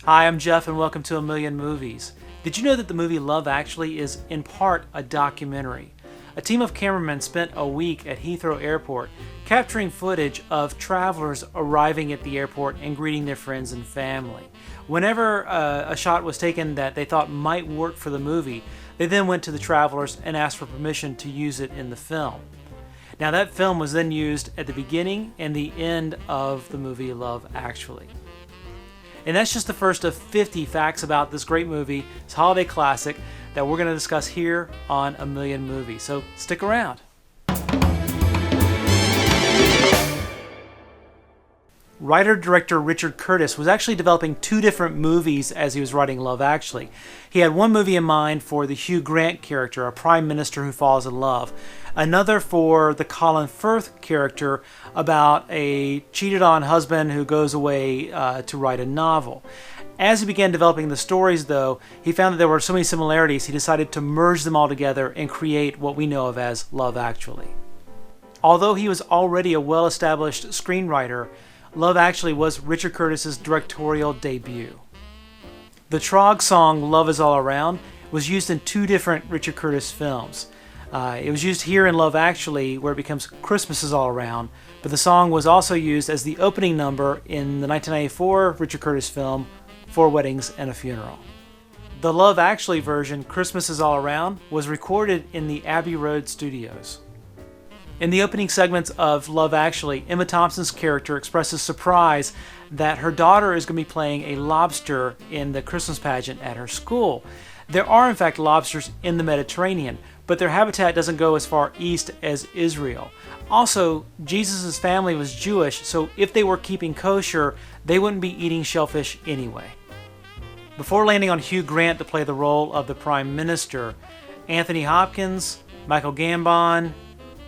Hi, I'm Jeff and welcome to A Million Movies. Did you know that the movie Love Actually is in part a documentary? A team of cameramen spent a week at Heathrow Airport capturing footage of travelers arriving at the airport and greeting their friends and family. Whenever a shot was taken that they thought might work for the movie, they then went to the travelers and asked for permission to use it in the film. Now that film was then used at the beginning and the end of the movie Love Actually. And that's just the first of 50 facts about this great movie, this holiday classic, that we're going to discuss here on A Million Movies. So stick around. Writer-director Richard Curtis was actually developing two different movies as he was writing Love Actually. He had one movie in mind for the Hugh Grant character, a prime minister who falls in love. Another for the Colin Firth character about a cheated-on husband who goes away to write a novel. As he began developing the stories, though, he found that there were so many similarities, he decided to merge them all together and create what we know of as Love Actually. Although he was already a well-established screenwriter, Love Actually was Richard Curtis's directorial debut. The Trog song Love Is All Around was used in two different Richard Curtis films. It was used here in Love Actually, where it becomes Christmas Is All Around, but the song was also used as the opening number in the 1994 Richard Curtis film, 4 Weddings and a Funeral. The Love Actually version, Christmas Is All Around, was recorded in the Abbey Road studios. In the opening segments of Love Actually, Emma Thompson's character expresses surprise that her daughter is going to be playing a lobster in the Christmas pageant at her school. There are in fact lobsters in the Mediterranean, but their habitat doesn't go as far east as Israel. Also, Jesus' family was Jewish, so if they were keeping kosher, they wouldn't be eating shellfish anyway. Before landing on Hugh Grant to play the role of the Prime Minister, Anthony Hopkins, Michael Gambon,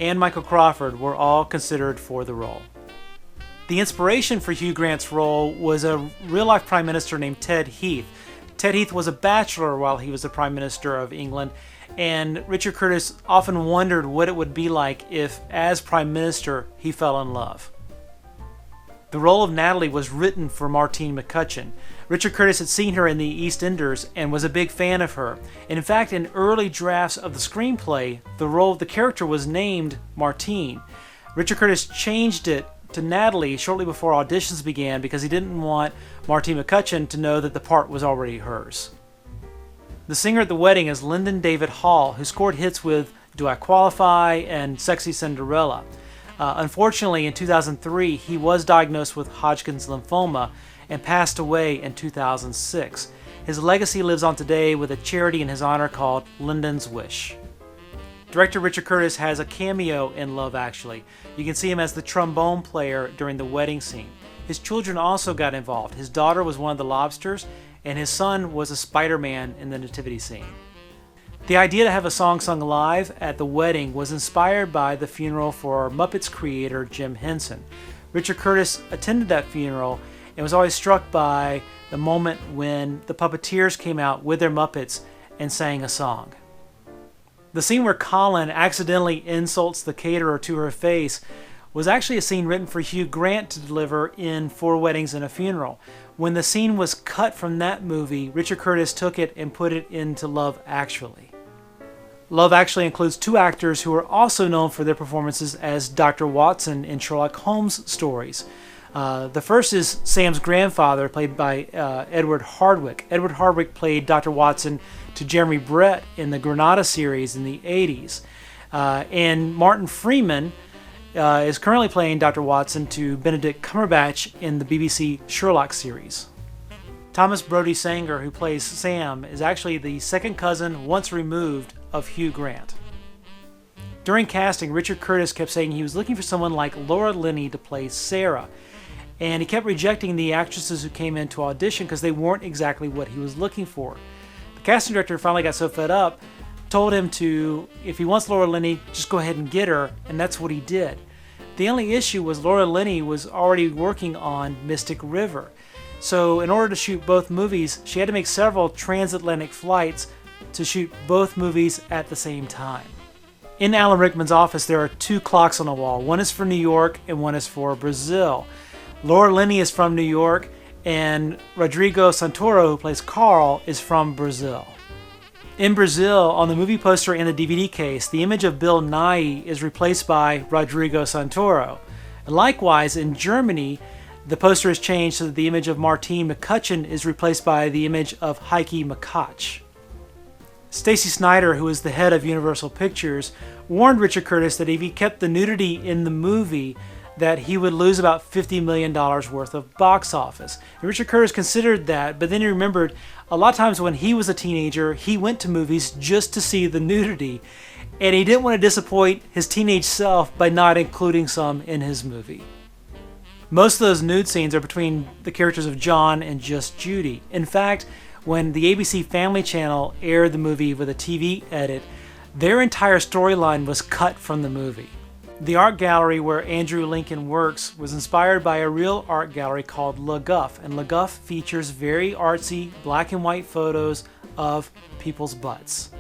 and Michael Crawford were all considered for the role. The inspiration for Hugh Grant's role was a real-life Prime Minister named Ted Heath. Ted Heath was a bachelor while he was the Prime Minister of England, and Richard Curtis often wondered what it would be like if, as Prime Minister, he fell in love. The role of Natalie was written for Martine McCutcheon. Richard Curtis had seen her in the EastEnders and was a big fan of her. And in fact, in early drafts of the screenplay, the role of the character was named Martine. Richard Curtis changed it to Natalie shortly before auditions began because he didn't want Martine McCutcheon to know that the part was already hers. The singer at the wedding is Lyndon David Hall, who scored hits with Do I Qualify and Sexy Cinderella. Unfortunately, in 2003, he was diagnosed with Hodgkin's lymphoma and passed away in 2006. His legacy lives on today with a charity in his honor called Lyndon's Wish. Director Richard Curtis has a cameo in Love Actually. You can see him as the trombone player during the wedding scene. His children also got involved. His daughter was one of the lobsters, and his son was a Spider-Man in the nativity scene. The idea to have a song sung live at the wedding was inspired by the funeral for Muppets creator Jim Henson. Richard Curtis attended that funeral and was always struck by the moment when the puppeteers came out with their Muppets and sang a song. The scene where Colin accidentally insults the caterer to her face was actually a scene written for Hugh Grant to deliver in 4 Weddings and a Funeral. When the scene was cut from that movie, Richard Curtis took it and put it into Love Actually. Love Actually includes 2 actors who are also known for their performances as Dr. Watson in Sherlock Holmes stories. The first is Sam's grandfather, played by Edward Hardwicke. Edward Hardwicke played Dr. Watson to Jeremy Brett in the Granada series in the 80s. And Martin Freeman is currently playing Dr. Watson to Benedict Cumberbatch in the BBC Sherlock series. Thomas Brodie Sanger, who plays Sam, is actually the second cousin, once removed, of Hugh Grant. During casting, Richard Curtis kept saying he was looking for someone like Laura Linney to play Sarah, and he kept rejecting the actresses who came in to audition because they weren't exactly what he was looking for. The casting director finally got so fed up, told him to, if he wants Laura Linney, just go ahead and get her, and that's what he did. The only issue was Laura Linney was already working on Mystic River. So in order to shoot both movies, she had to make several transatlantic flights to shoot both movies at the same time. In Alan Rickman's office, there are 2 clocks on the wall. One is for New York and one is for Brazil. Laura Linney is from New York, and Rodrigo Santoro, who plays Carl, is from Brazil. In Brazil, on the movie poster and the DVD case, the image of Bill Nighy is replaced by Rodrigo Santoro. And likewise, in Germany, the poster is changed so that the image of Martine McCutcheon is replaced by the image of Heike Makach. Stacy Snyder, who is the head of Universal Pictures, warned Richard Curtis that if he kept the nudity in the movie, that he would lose about $50 million worth of box office. And Richard Curtis considered that, but then he remembered a lot of times when he was a teenager, he went to movies just to see the nudity, and he didn't want to disappoint his teenage self by not including some in his movie. Most of those nude scenes are between the characters of John and just Judy. In fact, when the ABC Family Channel aired the movie with a TV edit, their entire storyline was cut from the movie. The art gallery where Andrew Lincoln works was inspired by a real art gallery called Le Goff, and Le Goff features very artsy black and white photos of people's butts.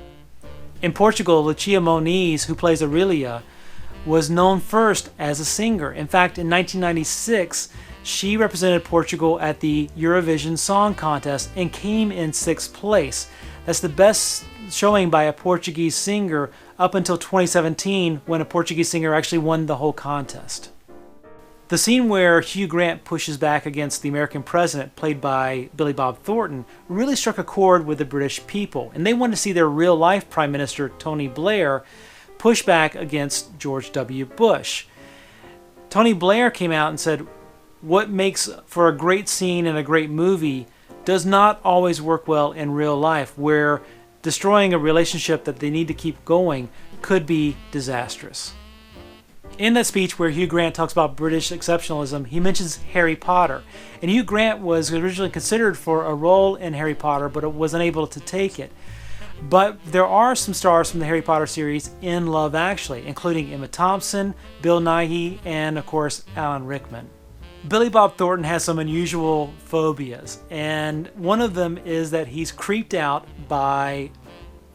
In Portugal, Lucia Moniz, who plays Aurelia, was known first as a singer. In fact, in 1996, she represented Portugal at the Eurovision Song Contest and came in 6th place. That's the best showing by a Portuguese singer up until 2017, when a Portuguese singer actually won the whole contest. The scene where Hugh Grant pushes back against the American president, played by Billy Bob Thornton, really struck a chord with the British people, and they wanted to see their real-life Prime Minister, Tony Blair, push back against George W. Bush. Tony Blair came out and said, "What makes for a great scene in a great movie does not always work well in real life, where destroying a relationship that they need to keep going could be disastrous." In that speech where Hugh Grant talks about British exceptionalism, he mentions Harry Potter. And Hugh Grant was originally considered for a role in Harry Potter, but was unable to take it. But there are some stars from the Harry Potter series in Love Actually, including Emma Thompson, Bill Nighy, and of course Alan Rickman. Billy Bob Thornton has some unusual phobias, and one of them is that he's creeped out by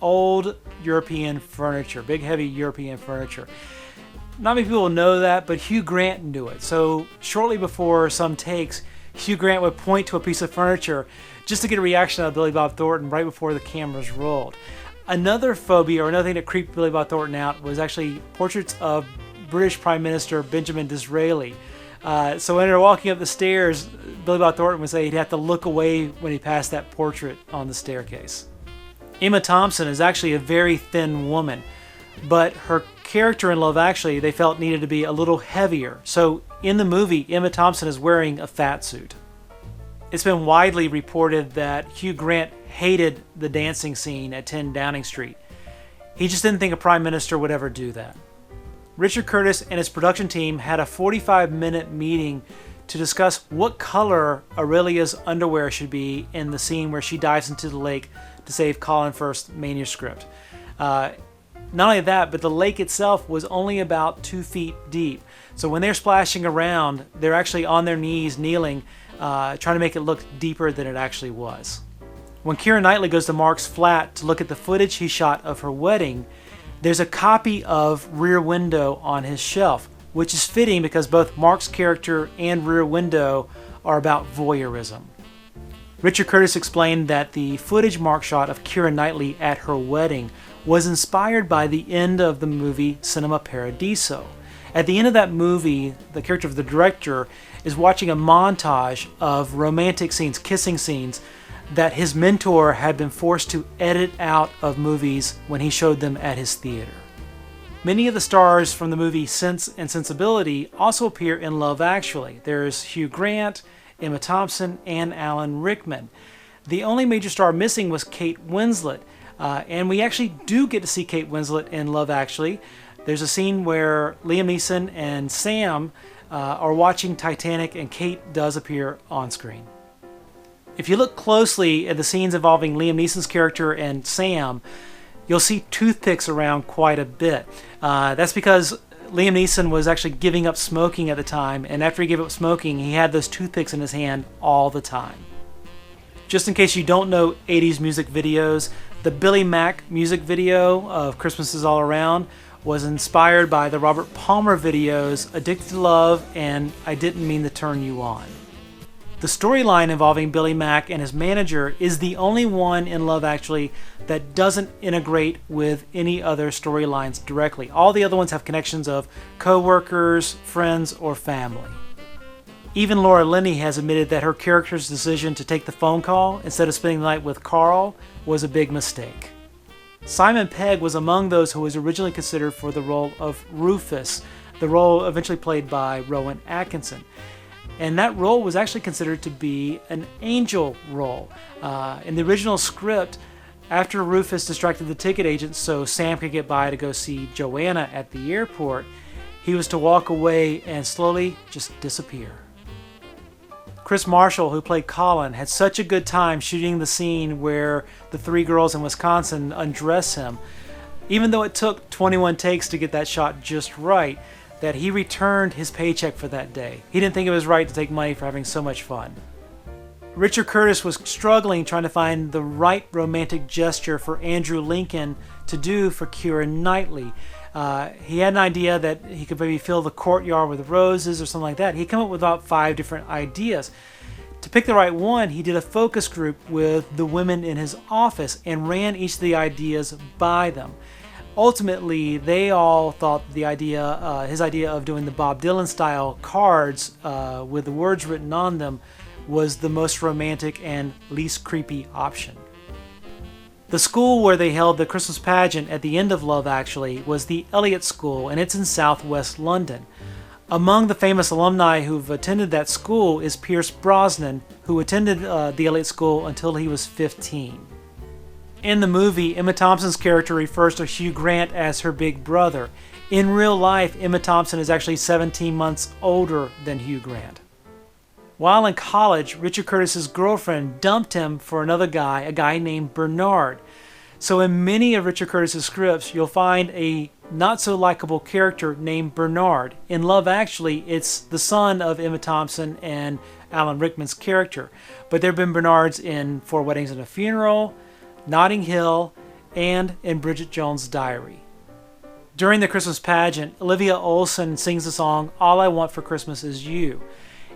old European furniture, big heavy European furniture. Not many people know that, but Hugh Grant knew it. So shortly before some takes, Hugh Grant would point to a piece of furniture just to get a reaction out of Billy Bob Thornton right before the cameras rolled. Another phobia, or another thing that creeped Billy Bob Thornton out, was actually portraits of British Prime Minister Benjamin Disraeli. So when they were walking up the stairs, Billy Bob Thornton would say he'd have to look away when he passed that portrait on the staircase. Emma Thompson is actually a very thin woman, but her character in Love Actually, they felt needed to be a little heavier. So in the movie, Emma Thompson is wearing a fat suit. It's been widely reported that Hugh Grant hated the dancing scene at 10 Downing Street. He just didn't think a prime minister would ever do that. Richard Curtis and his production team had a 45-minute meeting to discuss what color Aurelia's underwear should be in the scene where she dives into the lake to save Colin Firth's manuscript. Not only that, but the lake itself was only about 2 feet deep. So when they're splashing around, they're actually on their knees, kneeling, trying to make it look deeper than it actually was. When Keira Knightley goes to Mark's flat to look at the footage he shot of her wedding, there's a copy of Rear Window on his shelf, which is fitting because both Mark's character and Rear Window are about voyeurism. Richard Curtis explained that the footage Mark shot of Keira Knightley at her wedding was inspired by the end of the movie Cinema Paradiso. At the end of that movie, the character of the director is watching a montage of romantic scenes, kissing scenes, that his mentor had been forced to edit out of movies when he showed them at his theater. Many of the stars from the movie Sense and Sensibility also appear in Love Actually. There's Hugh Grant, Emma Thompson, and Alan Rickman. The only major star missing was Kate Winslet, and we actually do get to see Kate Winslet in Love Actually. There's a scene where Liam Neeson and Sam are watching Titanic, and Kate does appear on screen. If you look closely at the scenes involving Liam Neeson's character and Sam, you'll see toothpicks around quite a bit. That's because Liam Neeson was actually giving up smoking at the time, and after he gave up smoking, he had those toothpicks in his hand all the time. Just in case you don't know 80s music videos, the Billy Mack music video of Christmas Is All Around was inspired by the Robert Palmer videos Addicted to Love and I Didn't Mean to Turn You On. The storyline involving Billy Mack and his manager is the only one in Love Actually that doesn't integrate with any other storylines directly. All the other ones have connections of co-workers, friends, or family. Even Laura Linney has admitted that her character's decision to take the phone call instead of spending the night with Carl was a big mistake. Simon Pegg was among those who was originally considered for the role of Rufus, the role eventually played by Rowan Atkinson. And that role was actually considered to be an angel role. In the original script, after Rufus distracted the ticket agent so Sam could get by to go see Joanna at the airport, he was to walk away and slowly just disappear. Chris Marshall, who played Colin, had such a good time shooting the scene where the three girls in Wisconsin undress him, even though it took 21 takes to get that shot just right, that he returned his paycheck for that day. He didn't think it was right to take money for having so much fun. Richard Curtis was struggling trying to find the right romantic gesture for Andrew Lincoln to do for Keira Knightley. He had an idea that he could maybe fill the courtyard with roses or something like that. He came up with about 5 different ideas. To pick the right one, he did a focus group with the women in his office and ran each of the ideas by them. Ultimately, they all thought his idea of doing the Bob Dylan style cards with the words written on them was the most romantic and least creepy option. The school where they held the Christmas pageant at the end of Love Actually was the Elliott School, and it's in southwest London. Among the famous alumni who've attended that school is Pierce Brosnan, who attended the Elliott School until he was 15. In the movie, Emma Thompson's character refers to Hugh Grant as her big brother. In real life, Emma Thompson is actually 17 months older than Hugh Grant. While in college, Richard Curtis's girlfriend dumped him for another guy, a guy named Bernard. So in many of Richard Curtis's scripts, you'll find a not-so-likable character named Bernard. In Love Actually, it's the son of Emma Thompson and Alan Rickman's character. But there have been Bernards in Four Weddings and a Funeral, Notting Hill, and in Bridget Jones' Diary. During the Christmas pageant, Olivia Olson sings the song All I Want for Christmas Is You.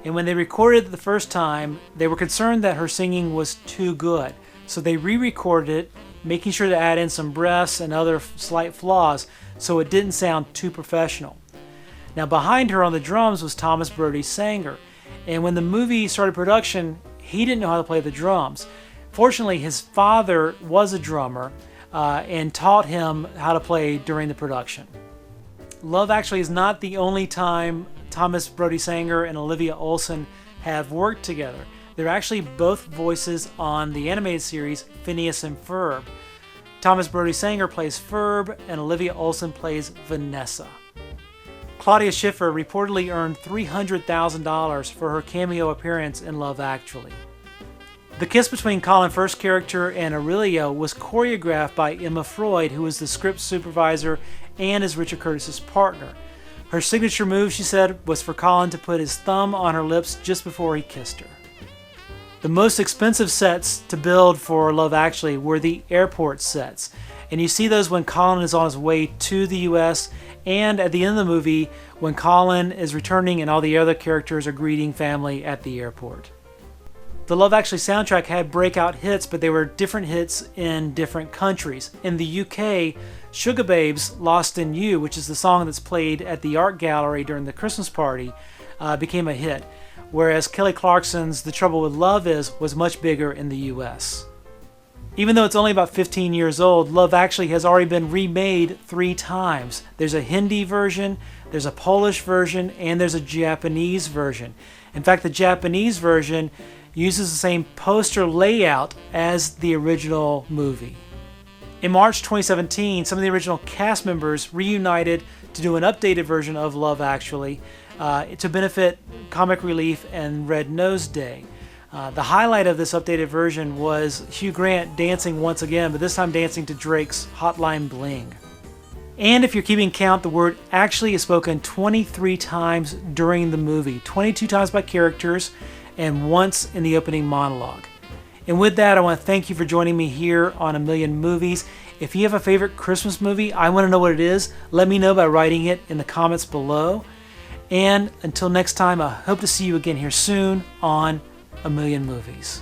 And when they recorded it the first time, they were concerned that her singing was too good. So they re-recorded it, making sure to add in some breaths and other slight flaws so it didn't sound too professional. Now behind her on the drums was Thomas Brodie Sanger. And when the movie started production, he didn't know how to play the drums. Fortunately, his father was a drummer and taught him how to play during the production. Love Actually is not the only time Thomas Brodie Sanger and Olivia Olson have worked together. They're actually both voices on the animated series Phineas and Ferb. Thomas Brodie Sanger plays Ferb and Olivia Olson plays Vanessa. Claudia Schiffer reportedly earned $300,000 for her cameo appearance in Love Actually. The kiss between Colin Firth's character and Aurelio was choreographed by Emma Freud, who was the script supervisor and is Richard Curtis's partner. Her signature move, she said, was for Colin to put his thumb on her lips just before he kissed her. The most expensive sets to build for Love Actually were the airport sets. And you see those when Colin is on his way to the US and at the end of the movie when Colin is returning and all the other characters are greeting family at the airport. The Love Actually soundtrack had breakout hits, but they were different hits in different countries. In the UK, Sugar Babes' Lost in You, which is the song that's played at the art gallery during the Christmas party, became a hit, whereas Kelly Clarkson's The Trouble with Love was much bigger in the US. Even though it's only about 15 years old, Love Actually has already been remade 3 times. There's a Hindi version, there's a Polish version, and there's a Japanese version. In fact, the Japanese version uses the same poster layout as the original movie. In March 2017, some of the original cast members reunited to do an updated version of Love Actually to benefit Comic Relief and Red Nose Day. The highlight of this updated version was Hugh Grant dancing once again, but this time dancing to Drake's Hotline Bling. And if you're keeping count, the word actually is spoken 23 times during the movie, 22 times by characters, and once in the opening monologue. And with that, I want to thank you for joining me here on A Million Movies. If you have a favorite Christmas movie, I want to know what it is. Let me know by writing it in the comments below. And until next time, I hope to see you again here soon on a million movies.